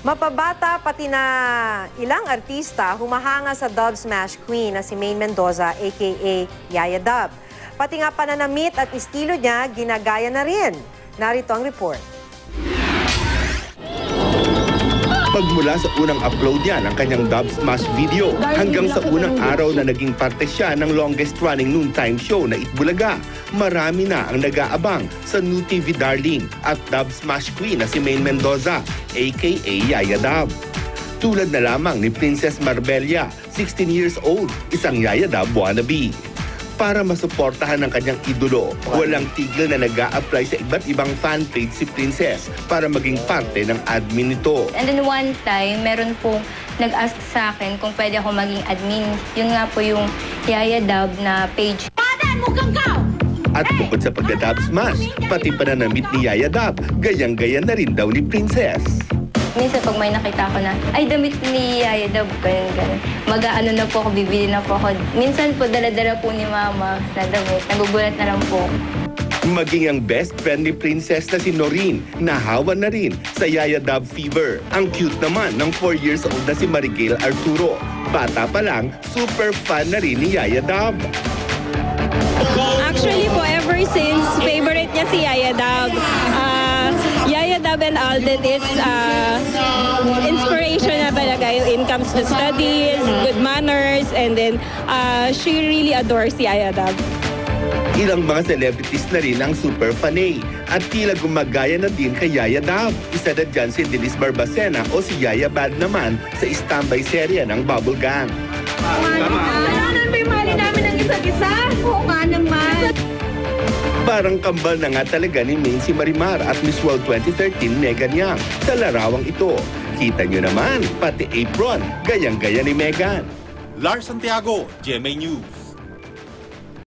Mapabata pati na ilang artista humahanga sa Dub Smash Queen na si Maine Mendoza aka Yaya Dub. Pati nga pananamit at estilo niya ginagaya na rin. Narito ang report. Pagmula sa unang upload niya ng kanyang Dub Smash video hanggang sa unang araw na naging parte siya ng longest-running noontime show na Itbulaga, marami na ang nag-aabang sa new TV darling at Dub Smash Queen na si Maine Mendoza, aka Yaya Dub. Tulad na lamang ni Princess Marbella, 16 years old, isang Yaya Dub wannabe. Para masuportahan ng kanyang idolo, walang tigil na nag-a-apply sa iba't ibang fan page si Princess para maging parte ng admin nito. And then one time, meron pong nag-ask sa akin kung pwede ako maging admin. Yun nga po yung Yaya Dub na page. At bukod sa pagda-Dub Smash, pati pananamit ni Yaya Dub, gayang-gaya na rin daw ni Princess. Minsan pag may nakita ko na, ay damit ni Yaya Dub, ganun. Mag-aano na po ako, bibili na po ako. Minsan po dala-dala po ni Mama na damit. Nagugulat na lang po. Maging ang best friend ni Princess na si Noreen, nahawa na rin sa Yaya Dub fever. Ang cute naman ng 4 years old na si Marigail Arturo. Bata pa lang, super fan na rin ni Yaya Dub. Actually po, ever since, favorite niya si Yaya Dub. Yaya Dub and Alden is inspiration na talaga yung comes to studies, good manners, and then she really adores Yaya Dub. Ilang mga celebrities na rin ang super fanay at tila gumagaya na din kay Yaya Dub. Isa na dyan si Denise Barbacena o si Yaya Bad naman sa standby serya ng Bubble Gang. Ano ba yung mali namin ng isa't isa? Oo nga naman. Parang kambal na nga talaga ni Maine si Marimar at Miss World 2013 Megan Yang sa larawang ito. Kita nyo naman, pati apron, gayang-gaya ni Megan. Lars Santiago, GMA News.